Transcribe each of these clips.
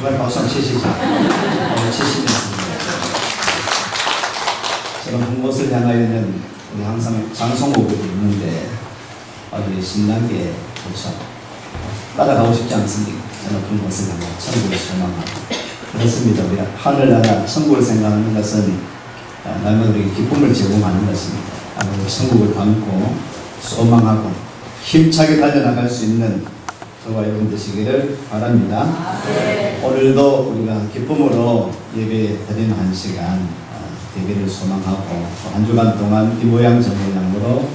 그걸 박수 한번 치시죠. 70년. 저는 그곳을 향하여는 우리 항상 장송곡을 부르는데 아주 신나게 그렇죠. 따라가고 싶지 않습니까? 저는 그곳을 향해 천국을 소망하고 그렇습니다. 우리 하늘나라 천국을 생각하는 것은 날마다 우리에게 기쁨을 제공하는 것입니다. 천국을 담고 소망하고 힘차게 달려나갈 수 있는 저와 여러분 되시기를 바랍니다. 오늘도 우리가 기쁨으로 예배 드리는 한 시간 되기를 소망하고 한 주간 동안 이 모양 저 모양으로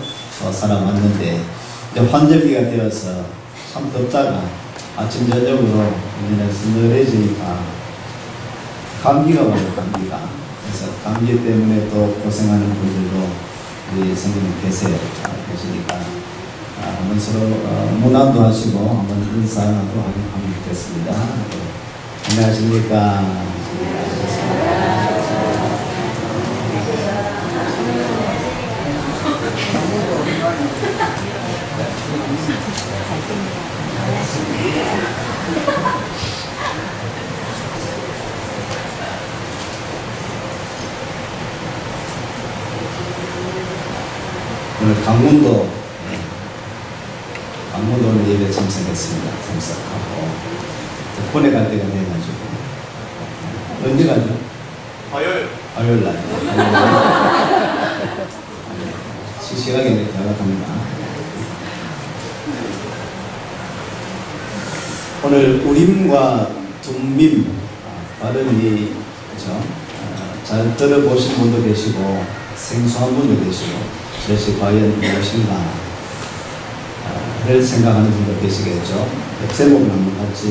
살아왔는데 이제 환절기가 되어서 참 덥다가 아침 저녁으로 우리는 서늘해지니까 감기가 와요. 감기가. 그래서 감기 때문에 또 고생하는 분들도 우리 성도님 계시니까 한번 서로 문안도 하시고 한번 인사하도록 하면 좋겠습니다. 안녕하십니까. 오늘 강문도 오늘 예배 참석했습니다. 참석하고 군에 갈 때가 돼가지고 언제 가죠? 화요일 날. 시시하게 이렇게 연락합니다. 오늘 우림과 둠밈 발음이 그렇죠? 잘 들어보신 분도 계시고 생소한 분도 계시고 그것이 과연 무엇인가 를 생각하는 분도 계시겠죠. 제목을 한번 같이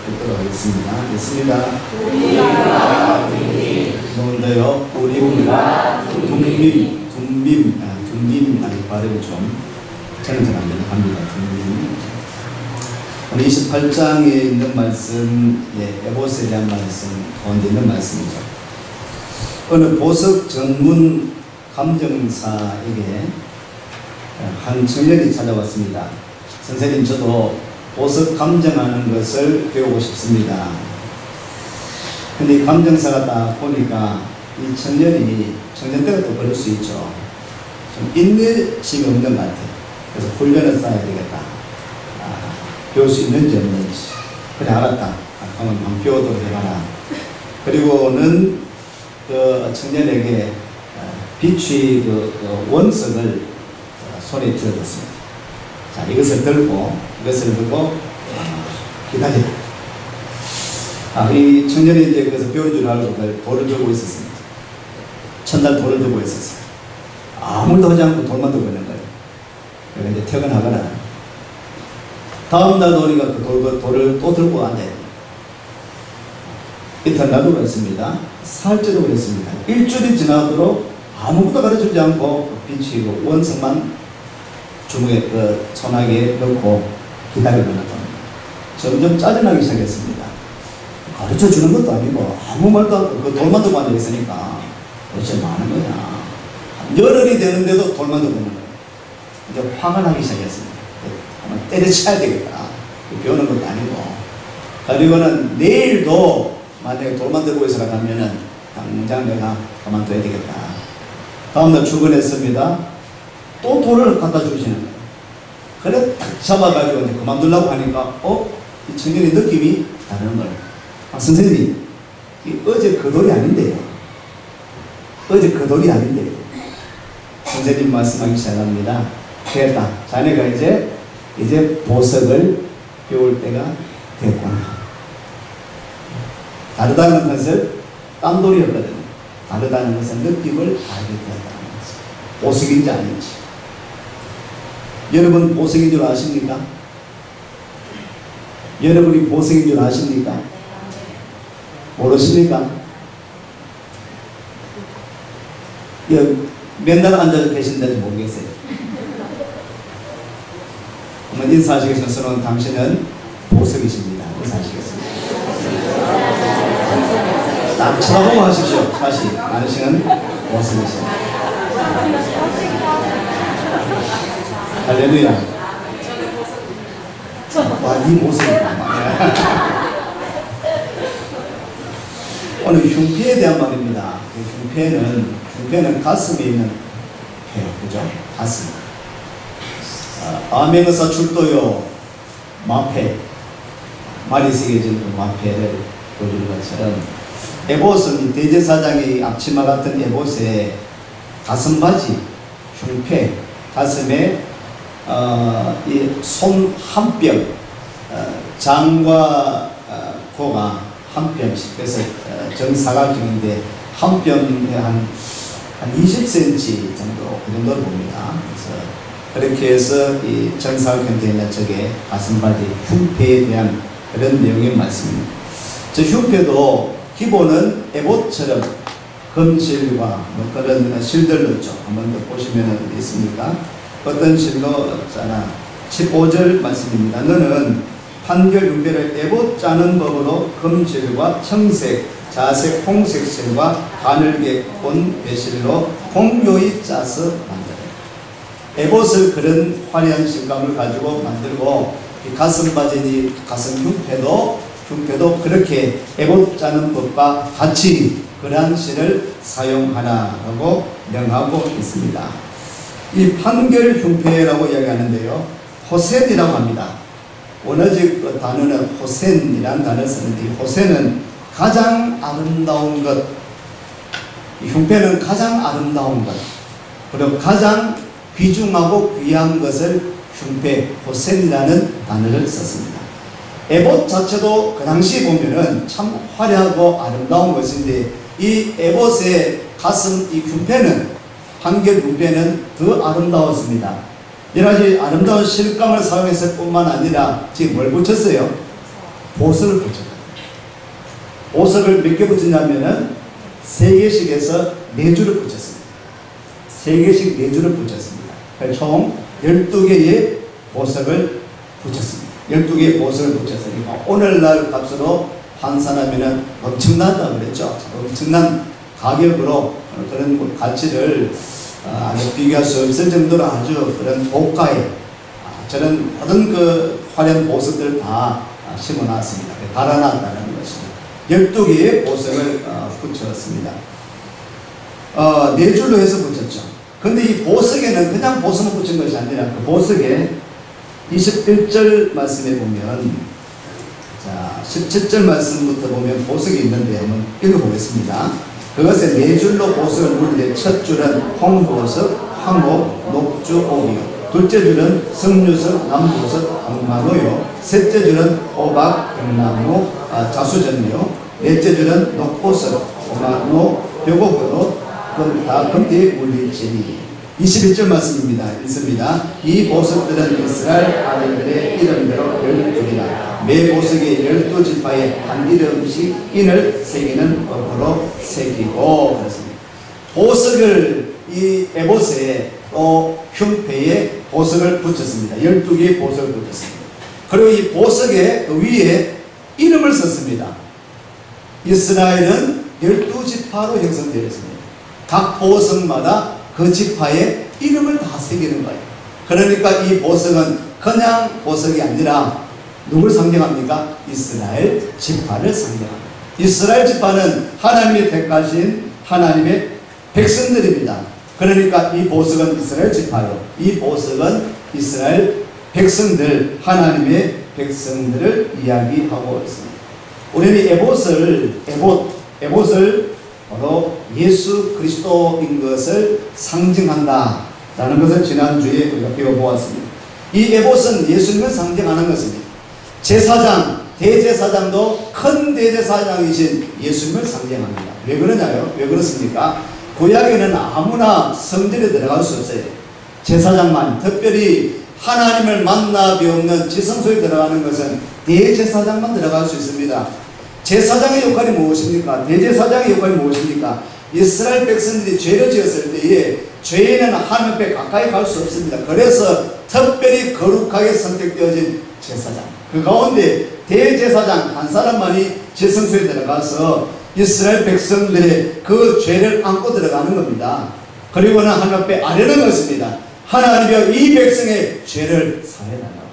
읽도록 하겠습니다. 읽습니다. 오늘도요 우림과 둠밈 발음이 좀 저는 잘 안 합니다. 둠밈. 오늘 28장에 있는 말씀, 에봇에 대한 말씀 가운데 있는 말씀이죠. 어느 보석 전문 감정사에게 한 청년이 찾아왔습니다. 선생님, 저도 보석 감정하는 것을 배우고 싶습니다. 근데 이 감정사가 딱 보니까 이 청년 때가 또 그럴 수 있죠. 좀 인내심이 없는 것 같아요. 그래서 훈련을 쌓아야 되겠다. 배울 수 있는지 없는지. 그래, 알았다. 그러면 한번 배우도록 해봐라. 그리고는 그 청년에게 비추의 그 원석을 손에 쥐어줬습니다. 자, 이것을 들고 기다려. 이 청년이 이제 그래서 배운 줄 알고 돌을 들고 있었습니다. 첫날 돌을 들고 있었어요. 아무 일도 하지 않고 돌만 들고 있는 거예요. 그래서 이제 퇴근하거나 다음날 오니까 그 돌을 또 들고 앉아요. 이튿날도 그랬습니다. 사흘째도 그랬습니다. 일주일이 지나도록 아무것도 가르쳐주지 않고 비치고 원석만 주먹에 그 소나기에 넣고 기다리고 있는 겁니다. 점점 짜증나기 시작했습니다. 가르쳐 주는 것도 아니고 아무 말도 안 하고 그 돌만 들고 앉아 있으니까 도대체 뭐 하는 거냐. 열흘이 되는데도 돌만 들고 있는 거예요. 이제 화가 나기 시작했습니다. 한번 때려쳐야 되겠다. 배우는 것도 아니고. 그리고는 내일도 만약에 돌만 들고 있으라 하면은 당장 내가 그만둬야 되겠다. 다음날 출근했습니다. 또 돌을 갖다 주시는 거예요. 그래 딱 잡아가지고 이제 그만두려고 하니까 이 청년의 느낌이 다른 거예요. 선생님, 어제 그 돌이 아닌데요. 어제 그 돌이 아닌데요. 선생님 말씀하기 시작합니다. 됐다. 자네가 이제 보석을 배울 때가 됐구나. 다르다는 것을 딴돌이었거든요. 다르다는 것은 느낌을 알게 되었다는 것입니다. 보석인지 아닌지. 여러분 보석인 줄 아십니까? 여러분이 보석인 줄 아십니까? 모르십니까? 맨날 앉아 계신다지 모르겠어요. 한번 인사하시겠습니다. 서로는 당신은 보석이십니다. 인사하시겠습니다. 딱 쳐다보고 하십시오. 다시 당신은 보석이십니다. 할렐루야. 와, 이 모습이다. 이거는 흉패에 대한 말입니다. 흉패는 가슴에 있는 폐요. 그죠? 가슴. 암행어사 출도요, 마패. 말이 새겨진 그 마패를 보여주는 것처럼 에봇은 대제사장의 앞치마 같은 에봇에 가슴바지, 흉패, 가슴에 이 손 한 뼘, 장과 고가 한 뼘씩, 그래서 정사각형인데 한 뼘에 한 20cm 정도, 그 정도를 봅니다. 그래서 그렇게 해서 이 정사각형 되는 저게 가슴바지 흉패에 대한 그런 내용의 말씀입니다. 저 흉패도 기본은 에봇처럼 금실과 뭐 그런 실들로 있죠. 한번 더 보시면 있습니까? 어떤 실로 짜나 15절 말씀입니다. 너는 판결 흉패를 에봇 짜는 법으로 금실과 청색, 자색, 홍색 실과 가늘게 꼰 배실로 공교히 짜서 만들어요. 에봇을 그런 화려한 실감을 가지고 만들고 이 가슴 바지니 가슴 흉패도 그렇게 에봇 짜는 법과 같이 그러한 실을 사용하라고 명하고 있습니다. 이 판결 흉패라고 이야기하는데요, 호센이라고 합니다. 원어적 그 단어는 호센이라는 단어를 쓰는데, 이 호센은 가장 아름다운 것, 이 흉패는 가장 아름다운 것, 그리고 가장 귀중하고 귀한 것을 흉패, 호센이라는 단어를 썼습니다. 에봇 자체도 그 당시 보면은 참 화려하고 아름다운 것인데, 이 에봇의 가슴, 이 흉패는, 판결 흉패는 더 아름다웠습니다. 여러 가지 아름다운 실감을 사용했을 뿐만 아니라 지금 뭘 붙였어요? 보석을 붙였어요. 보석을 몇 개 붙였냐면은 3개씩에서 4줄을 붙였습니다. 3개씩 4줄을 붙였습니다. 총 12개의 보석을 붙였습니다. 12개의 보석을 붙였으니까 오늘날 값으로 환산하면은 엄청나다 그랬죠. 엄청난 가격으로 그런 가치를 아주 비교할 수 없을 정도로 아주 그런 고가의 저런 모든 그 화려한 보석들을 다 심어놨습니다. 달아놨다는 것입니다. 12개의 보석을 붙였습니다. 4줄로 해서 붙였죠. 근데 이 보석에는 그냥 보석만 붙인 것이 아니라 그 보석에 21절 말씀에 보면, 자 17절 말씀부터 보면 보석이 있는데 한번 읽어보겠습니다. 그것에 4줄로 보석을 누르되 첫 줄은 홍보석, 황옥, 녹주, 옥이요. 둘째 줄은 석류석, 남보석, 황만호요. 셋째 줄은 호박, 병나무, 자수전이요. 넷째 줄은 녹보석, 호만호, 벽옥으로 다 금띠에 물릴지니. 21절 말씀입니다. 읽습니다. 이 보석들은 이스라엘 아들들의 이름대로 12이라. 매 보석의 12지파에 한 이름씩 인을 새기는 법으로 새기고. 그렇습니다. 보석을 이 에봇에 또 흉패에 보석을 붙였습니다. 12개의 보석을 붙였습니다. 그리고 이 보석의 그 위에 이름을 썼습니다. 이스라엘은 12지파로 형성되어 있습니다. 각 보석마다 그 지파의 이름을 다 새기는 거예요. 그러니까 이 보석은 그냥 보석이 아니라 누굴 상징합니까? 이스라엘 지파를 상징합니다. 이스라엘 지파는 하나님이 택하신 하나님의 백성들입니다. 그러니까 이 보석은 이스라엘 지파요. 이 보석은 이스라엘 백성들, 하나님의 백성들을 이야기하고 있습니다. 우리는 에봇을 바로 예수 그리스도인 것을 상징한다 라는 것을 지난주에 우리가 배워보았습니다. 이 에봇은 예수님을 상징하는 것입니다. 제사장, 대제사장도 큰 대제사장이신 예수님을 상징합니다. 왜 그러냐요? 왜 그렇습니까? 구약에는 아무나 성전에 들어갈 수 없어요. 제사장만, 특별히 하나님을 만나 배우는 지성소에 들어가는 것은 대제사장만 들어갈 수 있습니다. 제사장의 역할이 무엇입니까? 대제사장의 역할이 무엇입니까? 이스라엘 백성들이 죄를 지었을 때에 죄인은 하나님 앞에 가까이 갈 수 없습니다. 그래서 특별히 거룩하게 선택되어진 제사장, 그 가운데 대제사장 한 사람만이 지성소에 들어가서 이스라엘 백성들의 그 죄를 안고 들어가는 겁니다. 그리고는 하나님 앞에 아뢰는 것입니다. 하나님이여 이 백성의 죄를 사해달라고.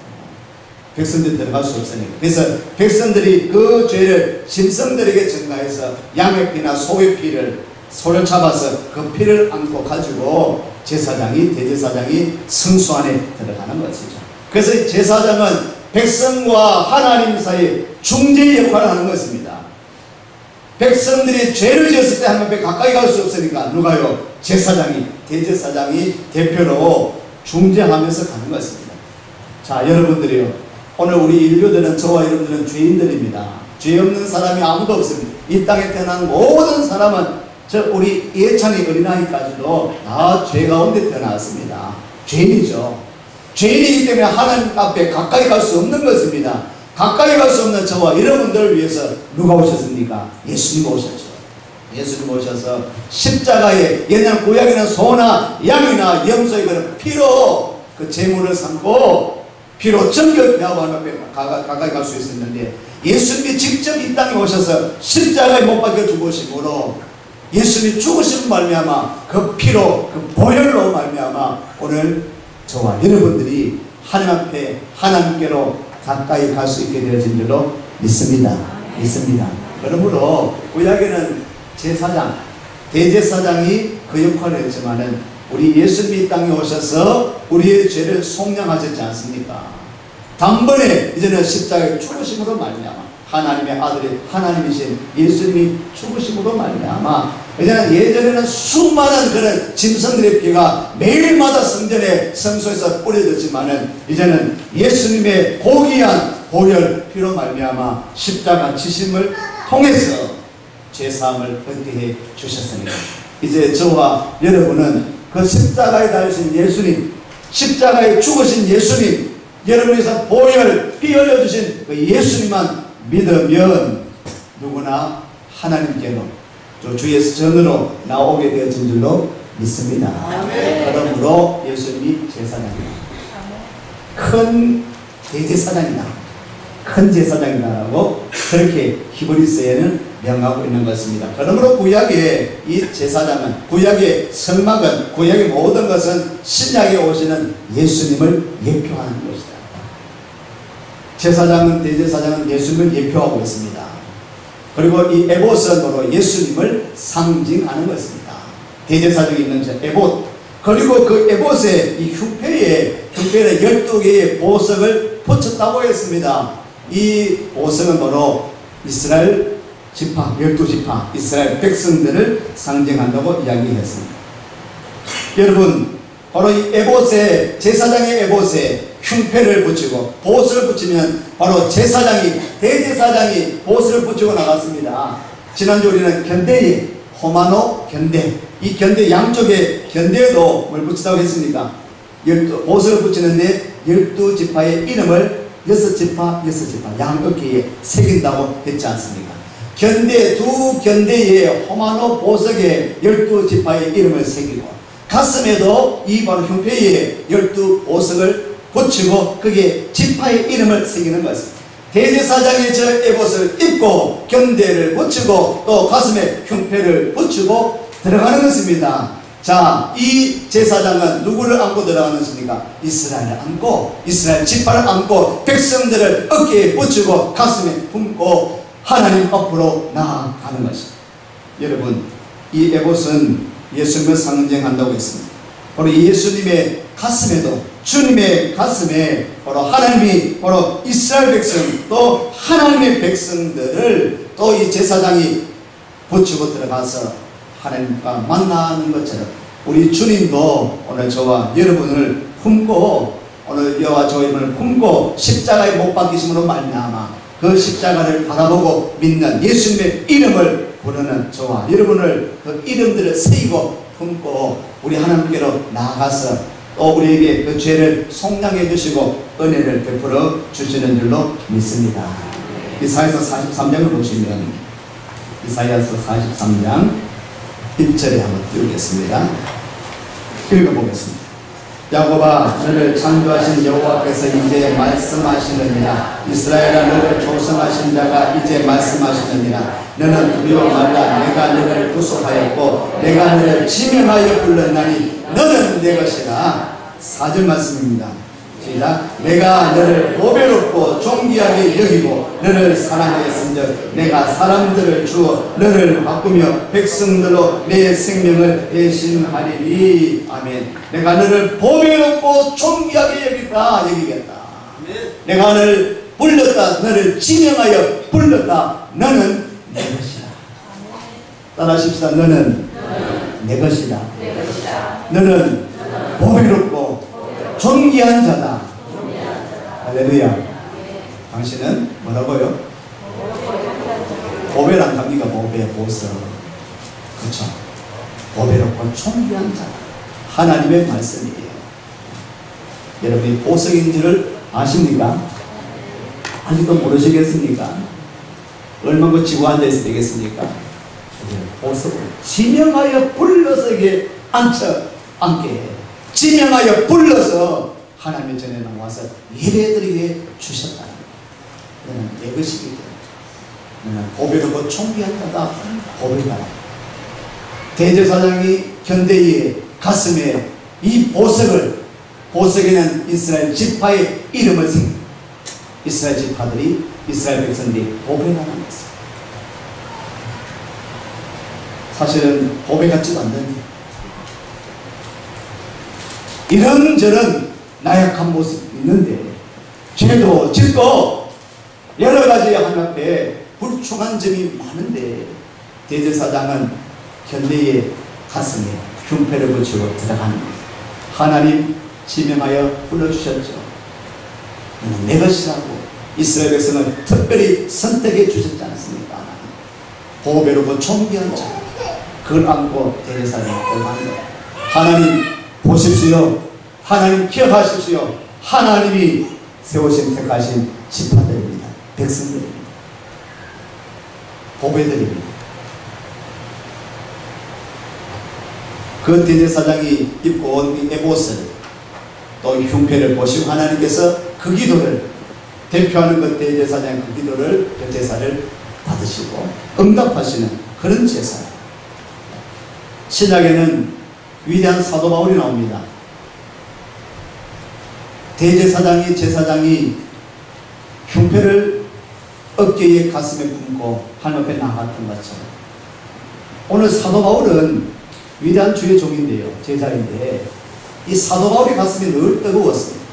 백성들이 들어갈 수 없으니까. 그래서 백성들이 그 죄를 짐승들에게 전가해서 양의 피나 소의 피를 소를 잡아서 그 피를 안고 가지고 제사장이 대제사장이 성소 안에 들어가는 것이죠. 그래서 제사장은 백성과 하나님 사이 중재 역할을 하는 것입니다. 백성들이 죄를 지었을 때 하나님 앞에 가까이 갈 수 없으니까 누가요? 제사장이 대제사장이 대표로 중재하면서 가는 것입니다. 자, 여러분들이요, 오늘 우리 인류들은, 저와 여러분들은 죄인들입니다. 죄 없는 사람이 아무도 없습니다. 이 땅에 태어난 모든 사람은, 우리 예찬이 어린아이까지도 다 죄 가운데 태어났습니다. 죄인이죠. 죄인이기 때문에 하나님 앞에 가까이 갈 수 없는 것입니다. 가까이 갈 수 없는 저와 여러분들을 위해서 누가 오셨습니까? 예수님 오셨죠. 예수님 오셔서 십자가에, 옛날 구약에는 소나 양이나 염소의 그런 피로 그 제물을 삼고 피로 정결케 하고 하나님 앞에 가까이 갈 수 있었는데, 예수님이 직접 이 땅에 오셔서 십자가에 못 박혀 죽으심으로, 예수님이 죽으신 말미암아 그 피로, 그 보혈로 말미암아 오늘 저와 여러분들이 하나님 앞에 하나님께로 가까이 갈 수 있게 되어진 줄로 믿습니다. 믿습니다. 그러므로 구약에는 제사장, 대제사장이 그 역할을 했지만은 우리 예수님이 이 땅에 오셔서 우리의 죄를 속량하셨지 않습니까? 단번에 이제는 십자가의 죽으심으로 말미암아 하나님의 아들이 하나님이신 예수님이 죽으심으로 말미암아 이제는, 예전에는 수많은 그런 짐승들의 피가 매일마다 성전에 성소에서 뿌려졌지만은 이제는 예수님의 고귀한 보혈 피로 말미암아 십자가 지심을 통해서 죄사함을 얻게 해 주셨습니다. 이제 저와 여러분은 그 십자가에 달리신 예수님, 십자가에 죽으신 예수님, 여러분에서 보혈 피 흘려주신 그 예수님만 믿으면 누구나 하나님께로 주의 전으로 나오게 되어진 줄로 믿습니다. 아멘. 그러므로 예수님이 제사장이다, 큰 대제사장이다, 큰 제사장이다라고 그렇게 히브리서에는 명하고 있는 것입니다. 그러므로 구약의 이 제사장은, 구약의 성막은, 구약의 모든 것은 신약에 오시는 예수님을 예표하는 것이다. 제사장은, 대제사장은 예수님을 예표하고 있습니다. 그리고 이 에봇은 바로 예수님을 상징하는 것입니다. 대제사장이 있는 저 에봇, 그리고 그 에봇의 이 흉패에 12개의 보석을 붙였다고 했습니다. 이 보석은 바로 이스라엘 지파, 12지파, 이스라엘 백성들을 상징한다고 이야기했습니다. 여러분, 바로 이 에봇에, 제사장의 에봇에 흉패를 붙이고 보석을 붙이면 바로 제사장이, 대제사장이 보석을 붙이고 나갔습니다. 지난주 우리는 견대에, 호마노 견대, 이 견대 양쪽에 견대에도 뭘 붙이다고 했습니까? 보석을 붙이는데 12지파의 이름을 6지파, 6지파 양 어깨에 새긴다고 했지 않습니까? 견대, 두 견대에 호마노 보석에 12지파의 이름을 새기고, 가슴에도 이 바로 흉패에 12보석을 붙이고 거기에 지파의 이름을 새기는 것입니다. 대제사장의 저 에봇을 입고 견대를 붙이고 또 가슴에 흉패를 붙이고 들어가는 것입니다. 자, 이 제사장은 누구를 안고 들어가는 것입니까? 이스라엘을 안고, 이스라엘 지파를 안고 백성들을 어깨에 붙이고 가슴에 품고 하나님 앞으로 나아가는 것입니다. 여러분, 이 에봇은 예수님을 상징한다고 했습니다. 바로 예수님의 가슴에도, 주님의 가슴에 바로 하나님이, 바로 이스라엘 백성, 또 하나님의 백성들을 또 이 제사장이 붙이고 들어가서 하나님과 만나는 것처럼 우리 주님도 오늘 저와 여러분을 품고, 오늘 여와 저 여러분을 품고 십자가에 못 박히심으로 말미암아 그 십자가를 바라보고 믿는 예수님의 이름을 부르는 저와 여러분을 그 이름들을 새기고 품고 우리 하나님께로 나아가서 또 우리에게 그 죄를 속량해 주시고 은혜를 베풀어 주시는 줄로 믿습니다. 이사야서 43장을 보시면, 이사야서 43장 1절에 한번 띄우겠습니다. 읽어보겠습니다. 야곱아, 너를 창조하신 여호와께서 이제 말씀하시느니라. 이스라엘아, 너를 조성하신 자가 이제 말씀하시느니라. 너는 두려워 말라. 내가 너를 구속하였고 내가 너를 지명하여 불렀나니 너는 내 것이라. 4절 말씀입니다. 시작. 내가 너를 보배롭고 존귀하게 여기고 너를 사랑하였은즉 내가 사람들을 주어 너를 바꾸며 백성들로 내 생명을 대신하리니. 아멘. 내가 너를 보배롭고 존귀하게 여기겠다. 내가 너를 불렀다. 너를 지명하여 불렀다. 너는 내 것이다. 따라하십시다. 너는 내 것이다. 너는 보배롭고 존귀한 자다. 할렐루야. 당신은 뭐라고요? 보배란 갑니까? 보배, 보석. 그렇죠. 보배롭고 존귀한 자다. 하나님의 말씀이에요. 여러분이 보석인 줄을 아십니까? 아직도 모르시겠습니까? 얼마나 지고 앉아있어야 되겠습니까? 보석을 지명하여 불러서 이게 앉게 해. 지명하여 불러서 하나님의 전에 나와서 예배드리게 주셨다. 너는 내 것이기 때문에 너는 보배롭고 존귀한 자다. 보배다. 대제사장이 현대의 가슴에 이 보석에는 이스라엘 지파의 이름을 새깁니다. 이스라엘 지파들이, 이스라엘 백성들이 보배라는 것입니다. 사실은 보배 같지도 않는데 이런저런 나약한 모습이 있는데 죄도 짓고 여러 가지 하나님 앞에 불충한 점이 많은데 대제사장은 현대의 가슴에 흉패를 붙이고 들어가는 거예요. 하나님 지명하여 불러주셨죠. 내 것이라고 이스라엘 백성을 특별히 선택해 주셨지 않습니까? 보배롭고 존귀한 자, 그걸 안고 대제사장이 들어가는 거예요. 하나님 보십시오. 하나님 기억하십시오. 하나님이 세우신 택하신 지파들입니다. 백성들입니다. 보배들입니다. 그 대제사장이 입고 온 에봇을 또 흉패를 보시고 하나님께서 그 기도를 대표하는 그 대제사장의 그 기도를 그 제사를 받으시고 응답하시는 그런 제사. 신약에는 위대한 사도 바울이 나옵니다. 대제사장이 제사장이 흉패를 어깨에 가슴에 품고 하나님 앞에 나갔던 것처럼 오늘 사도 바울은 위대한 주의 종인데요, 제자인데 이 사도 바울의 가슴이 늘 뜨거웠습니다.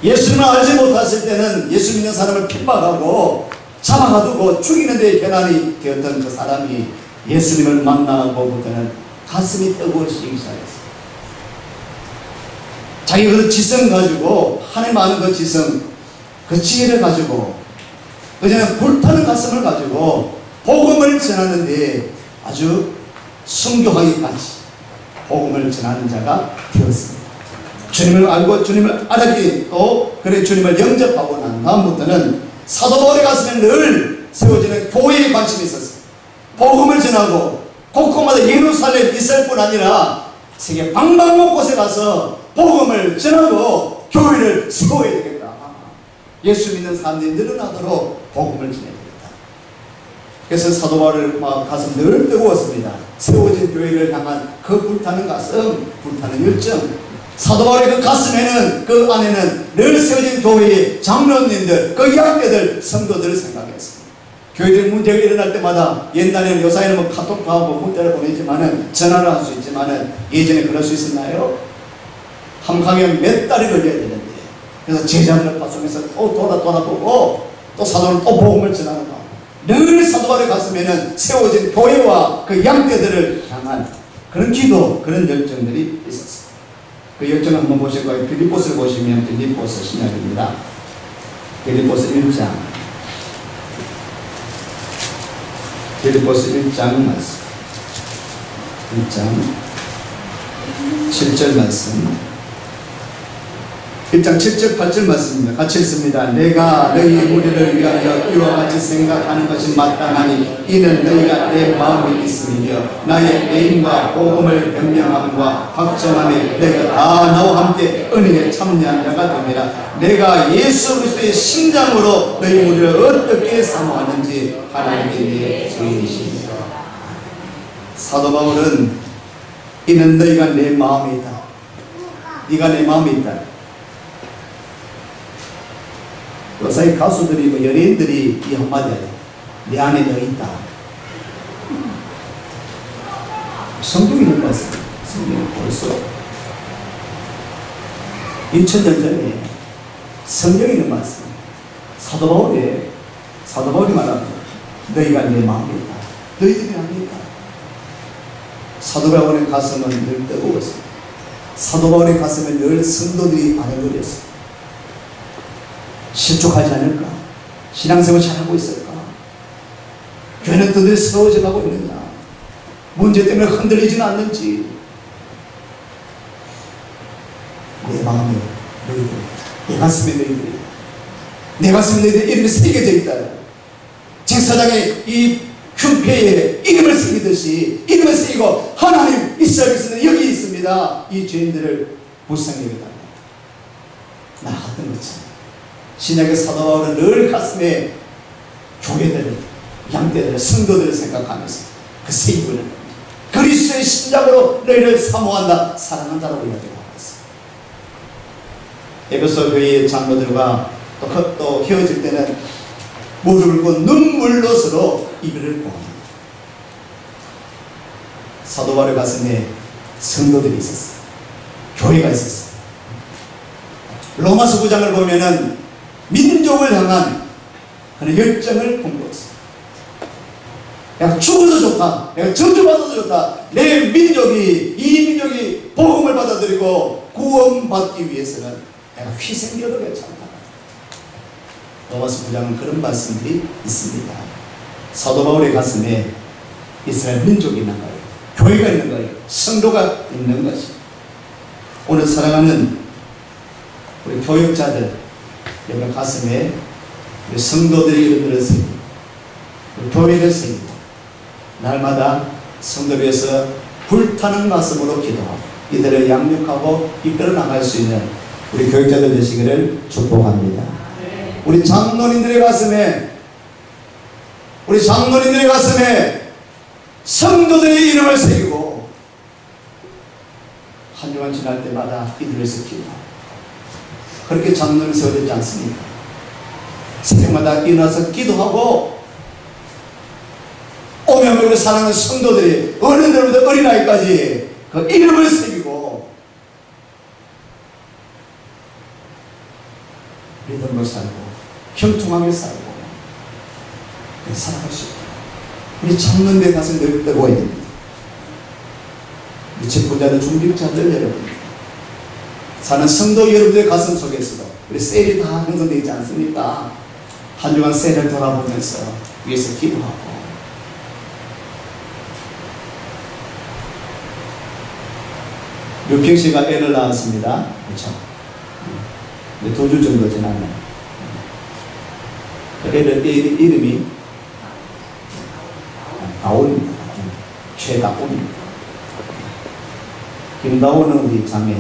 예수님을 알지 못했을 때는 예수 믿는 사람을 핍박하고 잡아가두고 죽이는 데 변환이 되었던 그 사람이 예수님을 만나고부터는 가슴이 뜨거워지기 시작했어요. 자기 그 지성 가지고 하나님 아는 그 지성, 그 지혜를 가지고 그냥 불타는 가슴을 가지고 복음을 전하는데 아주 순교하기까지 복음을 전하는 자가 되었습니다. 주님을 알고 주님을 알았기 또 그래 주님을 영접하고 난 다음부터는 사도 바울의 가슴에 늘 세워지는 교회에 관심이 있었습니다. 복음을 전하고 곳곳마다 예루살렘 이스라엘 뿐 아니라 세계 방방곳곳에 가서 복음을 전하고 교회를 세워야 되겠다. 예수 믿는 사람들이 늘어나도록 복음을 전해야 되겠다. 그래서 사도 바울의 가슴 늘 뜨거웠습니다. 세워진 교회를 향한 그 불타는 가슴, 불타는 열정. 사도 바울의 그 가슴에는, 그 안에는 늘 세워진 교회의 장로님들, 그 양떼들, 성도들을 생각했습니다. 교회들 문제가 일어날 때마다 옛날에는 요사이는 뭐 카톡도 하고 문자를 보내지만은 전화를 할 수 있지만은 예전에 그럴 수 있었나요? 한 가면 몇 달이 걸려야 되는데 그래서 제자들을 파송해서 또 돌아보고 또 사도는 또 복음을 전하는 거. 늘 사도 바울의 가슴에는 세워진 교회와 그 양떼들을 향한 그런 기도, 그런 열정들이 있었습니다. 그 열정을 한번 보실 거예요. 빌립보스를 보시면 빌립보스 신약입니다. 빌립보스 1장. 빌립보스 1장 말씀. 1장 7절 말씀. 1장 7절 8절 말씀입니다. 같이 읽습니다. 내가 너희 무리를 위하여 이와 같이 생각하는 것이 마땅하니 이는 너희가 내 마음이 있으며 나의 애인과 복음을 변명함과 확정함에 너희가 다 나와 함께 은혜에 참여한 자가 됩니다. 내가 예수 그리스도의 심장으로 너희 무리를 어떻게 사모하는지 하나님이 내 주인이십니다. 사도 바울은 이는 너희가 내 마음에 있다. 네가 내 마음에 있다. 요새 가수들이 뭐 연예인들이 이 한마디 하죠. 내 안에 너 있다. 성경이 있는 것 같습니다. 성경이 벌써 2000년 전에 성경이 있는 것 같습니다. 사도 바울이 말합니다. 너희가 내 마음에 있다. 너희들이 안에 있다. 사도 바울의 가슴은 늘 뜨거웠습니다. 사도 바울의 가슴에 늘 성도들이 반해버렸습니다. 실족하지 않을까? 신앙생활 잘하고 있을까? 교회는 또 늘 세워져 가고 있느냐? 문제 때문에 흔들리지는 않는지. 내 마음에 너희들, 내 가슴에 너희들이, 내 가슴에 너희들 이름이 새겨져 있다. 제사장의 이 흉패에 이름을 새기듯이 이름을 새기고 하나님 이스라엘에서는 여기 있습니다. 이 죄인들을 불쌍히 여기다. 나 같은 것처럼 신약의 사도 바울은 늘 가슴에 교회들을, 양떼들을, 성도들을 생각하면서 그 새기고는 그리스도의 신장으로 너희를 사모한다, 사랑한다라고 이야기하고 있습니다. 에베소 교회의 장로들과 또 헤어질 때는 무릎을 꿇고 눈물로 서로 이별을 구합니다. 사도 바울의 가슴에 성도들이 있었어요. 교회가 있었어요. 로마서 9장을 보면은 민족을 향한 그런 열정을 공부했어요. 내가 죽어도 좋다. 내가 저주받아도 좋다. 내 민족이, 이 민족이 복음을 받아들이고 구원받기 위해서는 내가 희생되어도 괜찮다. 로마서 9장은 그런 말씀들이 있습니다. 사도 바울의 가슴에 이스라엘 민족이 있는 거예요. 교회가 있는 거예요. 성도가 있는 것이. 오늘 사랑하는 우리 교육자들, 여러분 가슴에 우리 성도들의 이름들을 새기고 우리 교회를 새기고 날마다 성도 위해서 불타는 가슴으로 기도하고 이들을 양육하고 이끌어 나갈 수 있는 우리 교육자들 되시기를 축복합니다. 우리 장로님들의 가슴에 성도들의 이름을 새기고 한 주간 지날 때마다 이들을 새기고 그렇게 장로를 세워졌지 않습니까? 새벽마다 일어나서 기도하고 오면 우리 사랑하는 성도들이 어른들부터 어린아이까지 그 이름을 새기고 믿음으로 살고 형통하게 살고 살아갈 수 있다. 우리 장로님의 가슴 늘 뜨거워야 됩니다. 우리 집권자들, 중직자들 여러분, 사는 성도 여러분들의 가슴 속에서도 우리 셀이 다 형성되어 있지 않습니까? 한 주간 셀을 돌아보면서 위에서 기도하고 류평 씨가 애를 낳았습니다. 그렇죠? 2주 정도 지나면 그 애를 이름이 다온입니다. 최다온입니다. 김다온은 우리 자매,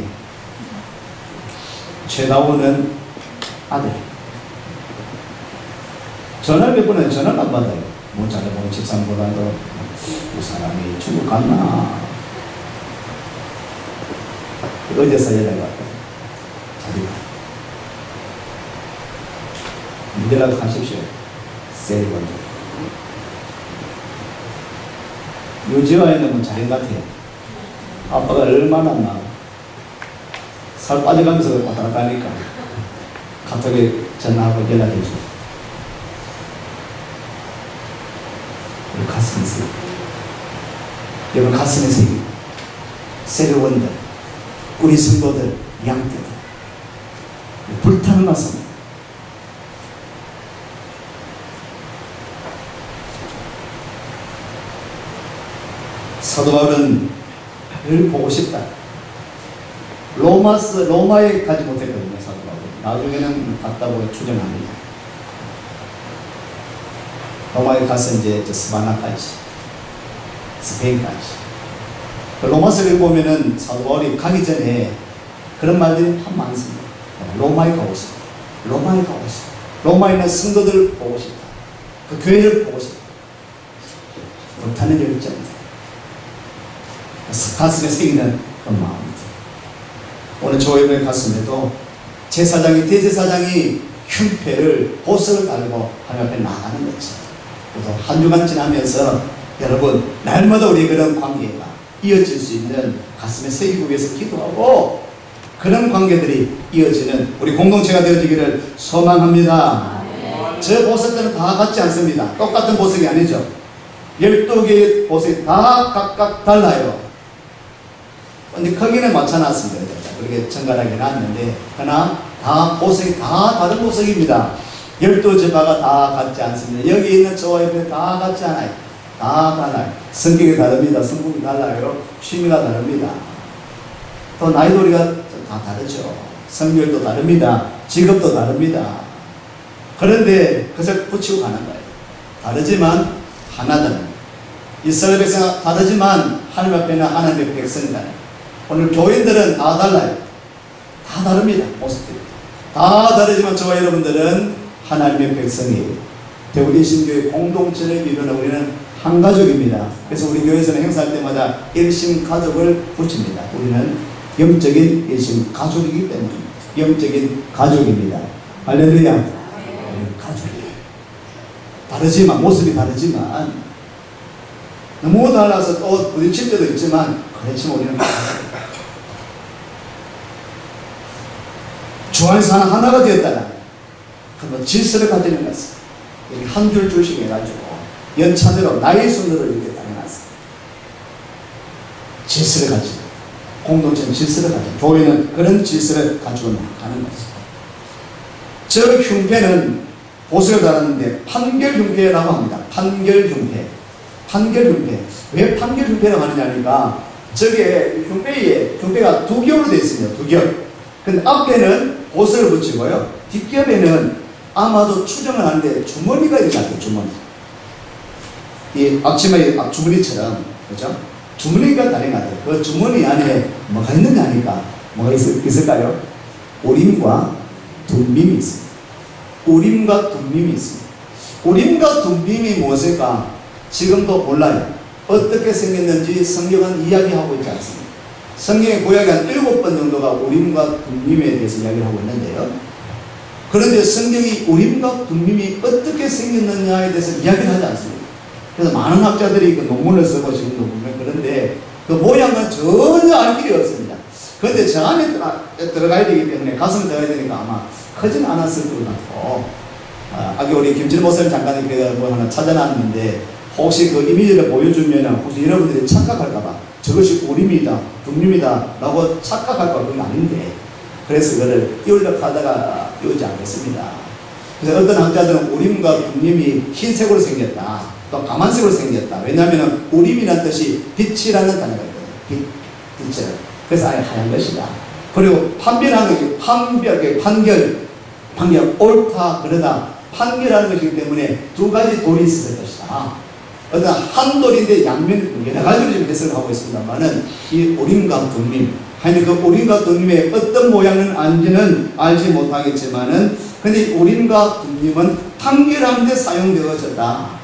최다온은 아들. 전화를 몇 번에 전화를 안 받아요. 뭐 잘해보면 집사람보다도 이 사람이 중국 갔나. 어제서 연락이 왔거든요. 자기가 문제라도 하십시오. 셀이 먼저. 요지와에는 뭐 자연 같아요. 아빠가 얼마나 나 살 빠져가면서 왔다 갔다 하니까 카톡에 전화하고 연락해 주고 우리 가슴에 새기고 여러분 가슴에 새기고 세례원들 우리 성도들 양떼들 불타는 가슴 사도 바울은 늘 보고 싶다. 로마에 가지 못했거든요, 사도 바울은. 나중에는 갔다고 추정합니다. 로마에 가서 이제 스바나까지, 스페인까지. 로마서를 보면은 사도 바울이 가기 전에 그런 말들이 참 많습니다. 로마에 가고 싶다. 로마에 가고 싶다. 로마에 있는 성도들을 보고 싶다. 그 교회를 보고 싶다. 못하는 열정입니다. 가슴에 새기는 그 마음입니다. 오늘 조회의 가슴에도 제사장이, 대제사장이 흉패를 보석을 달고 하나님 앞에 나가는 거죠. 그래서 한 주간 지나면서 여러분 날마다 우리 그런 관계가 이어질 수 있는 가슴에 새기고 위해서 기도하고 그런 관계들이 이어지는 우리 공동체가 되어지기를 소망합니다. 저 보석들은 다 같지 않습니다. 똑같은 보석이 아니죠. 12개의 보석이 다 각각 달라요. 근데 크기는 맞춰놨습니다. 그렇게 정갈하게 놨는데 그러나 다 보석이 다 다른 보석입니다. 12지파가 다 같지 않습니다. 여기 있는 저와 옆에 다 같지 않아요. 다 달라요. 성격이 다릅니다. 성품이 달라요. 취미가 다릅니다. 또 나이도리가 다 다르죠. 성별도 다릅니다. 직업도 다릅니다. 그런데 그것을 붙이고 가는 거예요. 다르지만 하나다. 이스라엘 백성 다르지만 하나님 앞에는 하나님의 백성이다. 오늘 교인들은 다 달라요. 다 다릅니다. 모습들이 다 다르지만 저와 여러분들은 하나님의 백성이에요. 대우리신교회 공동체를 이루는 우리는 한 가족입니다. 그래서 우리 교회에서는 행사할 때마다 일심 가족을 붙입니다. 우리는 영적인 일심 가족이기 때문에 영적인 가족입니다. 할렐루야. 가족이에요. 다르지만 모습이 다르지만 너무 달라서 또 부딪힐 때도 있지만 그렇지만 우리는 주 안에서 하나가 되었다는 그런 질서를 가지는 것입니다. 여기 한 줄 줄씩 해가지고 연차대로 나의 순으로 이렇게 따라놨어요. 질서를 가지고 공동체는 질서를 가지고 교회는 그런 질서를 가지고 나가는 것입니다. 저 흉패는 보석을 달았는데 판결흉패라고 합니다. 판결흉패. 판결흉패. 왜 판결흉패라고 하느냐니까 저게 흉패가 두 겹으로 되어 있습니다. 두 겹. 근데 앞에는 보석을 붙이고요. 뒷겹에는 아마도 추정을 하는데 주머니가 있는 것 같아요. 주머니. 이 앞치마의 앞주머니처럼, 그죠? 주머니가 다른 것 같아요. 그 주머니 안에 뭐가 있느냐 하니까 뭐가 있을까요? 우림과 둠빔이 있습니다. 우림과 둠빔이 있습니다. 우림과 둠빔이 무엇일까? 지금도 몰라요. 어떻게 생겼는지 성경은 이야기하고 있지 않습니다. 성경의 구약이 한 7번 정도가 우림과 둠빔에 대해서 이야기를 하고 있는데요. 그런데 성경이 우림과 둠빔이 어떻게 생겼느냐에 대해서 이야기를 하지 않습니다. 그래서 많은 학자들이 그 논문을 쓰고 지금도 보면 그런데 그 모양은 전혀 알 길이 없습니다. 그런데 저 안에 들어가야 되기 때문에 가슴에 들어가야 되니까 아마 크진 않았을 것 같고 아까 우리 김진호 목사님 잠깐 그래서 뭐 하나 찾아놨는데 혹시 그 이미지를 보여주면 혹시 여러분들이 착각할까봐 저것이 우림이다, 둠빔이다 라고 착각할까 그건 아닌데 그래서 그거를 띄우려고 하다가 띄우지 않겠습니다. 그래서 어떤 학자들은 우림과 둠빔이 흰색으로 생겼다, 또 까만색으로 생겼다. 왜냐하면 우림이라는 뜻이 빛이라는 단어가 있거든요. 빛이라. 그래서 아예 하얀 것이다. 그리고 판별하는 것이 판결, 옳다, 그러다. 판결하는 것이기 때문에 두 가지 돌이 있을 것이다. 어떤 한 돌인데 양면 여러 가지로 지금 해석을 하고 있습니다만은 이 우림과 둠빔, 아니 그 우림과 둠빔의 어떤 모양은 아닌지는 알지 못하겠지만은 근데 우림과 둠빔은 판결하는 데 사용되어졌다.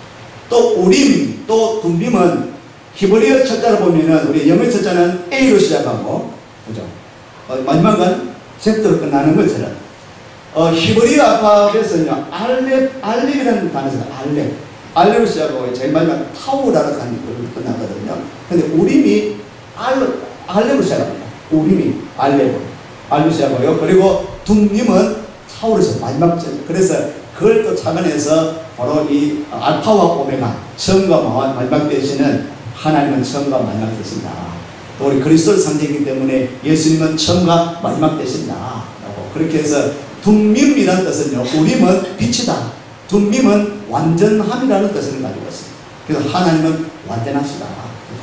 또 우림, 또 둠빔은 히브리어 첫자를 보면은 우리 영어 첫자는 A로 시작하고, 그죠? 마지막은 Z로 끝나는 것처럼 히브리어 알파벳은요 알렙이라는 단어입니다. 알렙으로 시작하고 제일 마지막 타우라는 단어로 끝나거든요. 근데 우림이 알렙으로 시작합니다. 우림이 알렙으로 시작하고요. 그리고 둠빔은 타우로 시작 마지막 절. 그래서 그걸 또 착안해서 바로 이 알파와 오메가 처음과 마지막 되시는 하나님은 처음과 마지막 되신다. 또 우리 그리스도를 상징이기 때문에 예수님은 처음과 마지막 되신다. 그렇게 해서 둠빔이라는 뜻은요, 우림은 빛이다. 둠빔은 완전함이라는 뜻을 가지고 있습니다. 그래서 하나님은 완전하시다.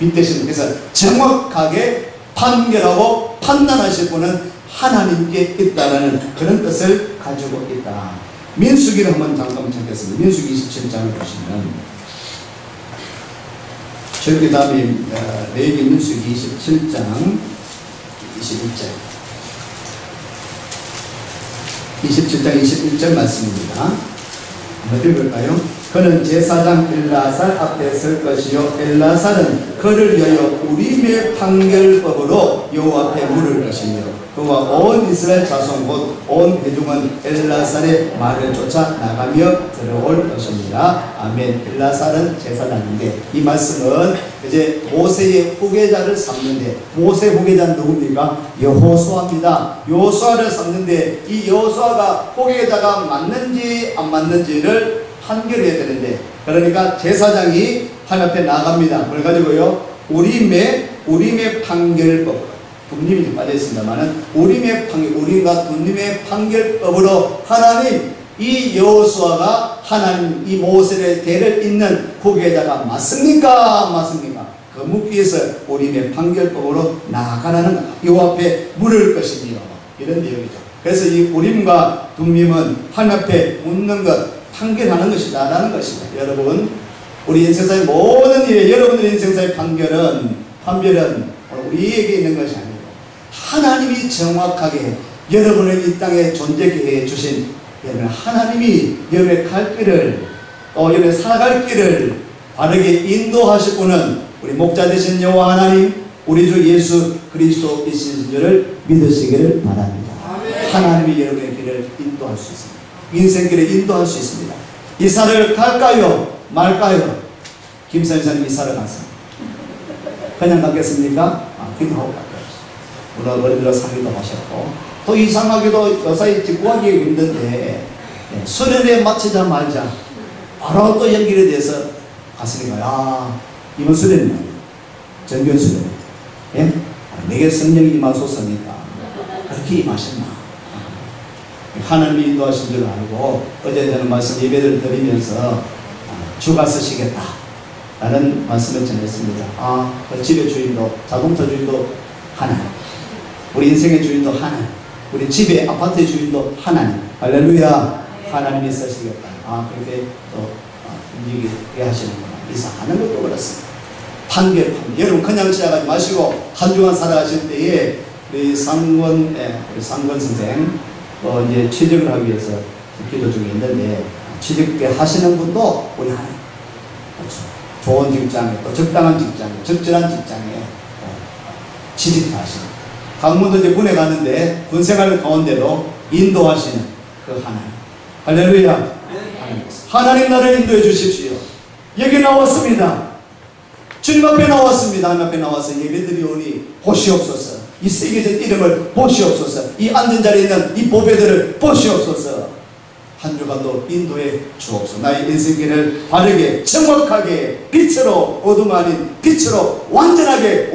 빛 대신 그래서 정확하게 판결하고 판단하실 분은 하나님께 있다라는 그런 뜻을 가지고 있다. 민수기를 한번 잠깐 찾겠습니다. 민수기 27장을 보시면 저기 다음에 레위기 민수기 27장 27장 21절 말씀입니다. 한번 읽을까요? 그는 제사장 엘라살 앞에 설 것이요 엘라살은 그를 위하여 우림의 판결법으로 여호와 앞에 물을 것이며 그 그와 온 이스라엘 자손 곧 온 회중은 엘라살의 말을 쫓아 나가며 들어올 것입니다. 아멘. 엘라살은 제사장인데 이 말씀은 이제 모세의 후계자를 삼는데, 모세 후계자는 누굽니까? 여호수아입니다. 여호수아를 삼는데 이 여호수아가 후계자가 맞는지 안 맞는지를 판결해야 되는데, 그러니까 제사장이 하나님 앞에 나갑니다. 뭘 가지고요? 우림의 판결법, 둠림이 빠져있습니다만은 우림과 둠림의 판결법으로 하나님, 이 여호수아가 하나님 이 모세의 대를 잇는 후계자가 맞습니까? 안 맞습니까? 그 묻기 위해서 우림의 판결법으로 나아가라는 요 앞에 물을 것이며, 이런 내용이죠. 그래서 이 우림과 둠림은 하나님 앞에 묻는 것, 판결하는 것이다 라는 것입니다. 여러분, 우리 인생사의 모든 일에 여러분들의 인생사의 판별은 우리에게 있는 것이 아니고 하나님이 정확하게 여러분을 이 땅에 존재케 해주신, 여러분 하나님이 여러분의 갈 길을, 또 여러분의 살아갈 길을 바르게 인도하실 분은 우리 목자 되신 여호와 하나님, 우리 주 예수 그리스도이신 줄을 믿으시기를 바랍니다. 하나님이 여러분의 길을 인도할 수 있습니다. 인생길을 인도할 수 있습니다. 이사를 갈까요? 말까요? 김선생님 이사를 갔습니다. 그냥 갔겠습니까? 기도하고 갔겠습니다. 물론 어린이로 상기도 하셨고, 또 이상하게도 여사이 직구하기 힘든데 수련회 마치자 말자 바로 또 연결이 돼서 갔으니까, 이번 수련회 정규 수련회, 예? 내게 성령이 임하소서니까 그렇게 임하셨나? 하나님이 인도하신 줄 알고 어제 저는 말씀 예배를 드리면서 주가 쓰시겠다 라는 말씀을 전했습니다. 그 집의 주인도, 자동차 주인도 하나님, 우리 인생의 주인도 하나님, 우리 집의 아파트의 주인도 하나님. 할렐루야. 하나님이 쓰시겠다. 그렇게 또 움직이게 하시는구나. 이사하는 것도 그렇습니다. 판결. 여러분 그냥 지나가지 마시고 한 주간 살아가실 때에 우리 상권 선생 이제 취직을 하기 위해서 기도 중에 있는데, 취직에 하시는 분도 우리 하나님, 그렇죠. 좋은 직장에, 또 적당한 직장에, 적절한 직장에 취직하시는, 강문도 이제 군에 가는데 군 생활 가운데도 인도하시는 그 하나님. 할렐루야. 하나님 나를 인도해 주십시오. 여기 나왔습니다. 주님 앞에 나왔습니다. 하나님 앞에 나와서 예배드리오니 보시옵소서. 이 새겨진 이름을 보시옵소서. 이 앉은 자리에 있는 이 보배들을 보시옵소서. 한 주간도 인도해 주옵소서. 나의 인생길을 바르게 정확하게 빛으로, 어둠 아닌 빛으로 완전하게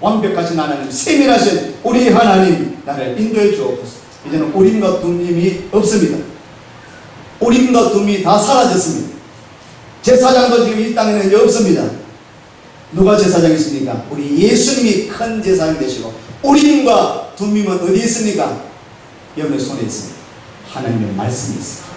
완벽하신 하나님, 세밀하신 우리 하나님, 나를 인도해 주옵소서. 이제는 우림과 둠림이 없습니다. 우림과 둠이 다 사라졌습니다. 제사장도 지금 이 땅에는 이제 없습니다. 누가 제사장이십니까? 우리 예수님이 큰 제사장 되시고, 우림과 둠림은 어디 있습니까? 여러분의 손에 있습니다. 하나님의 말씀이 있습니다.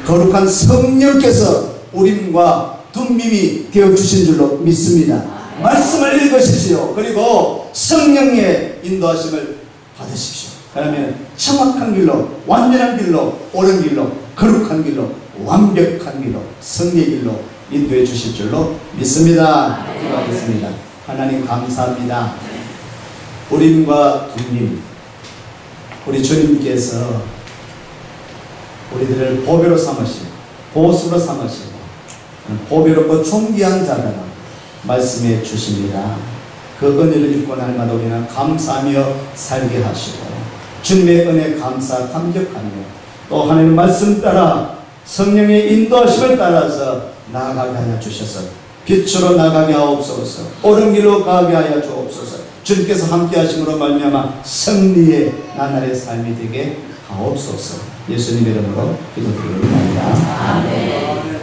거룩한 성령께서 우림과 둠림이 되어주신 줄로 믿습니다. 말씀을 읽으십시오. 그리고 성령의 인도하심을 받으십시오. 그러면 정확한 길로, 완전한 길로, 옳은 길로, 거룩한 길로, 완벽한 길로, 성리의 길로 인도해 주실 줄로 믿습니다. 기도하겠습니다. 하나님 감사합니다. 우림과 둠림, 우리 주님께서 우리들을 보배로 삼으시고 보수로 삼으시고 보배롭고 존귀한 자라고 말씀해 주십니다. 그 은혜를 입고 날마다 우리는 감사하며 살게 하시고, 주님의 은혜 감사 감격하며 또 하나님의 말씀 따라 성령의 인도하심을 따라서 나아가게 하여 주셔서 빛으로 나가게 하옵소서. 옳은 길로 가게 하여 주옵소서. 주님께서 함께 하심으로 말미암아 승리의 나날의 삶이 되게 하옵소서. 예수님의 이름으로 기도드립니다. 아멘.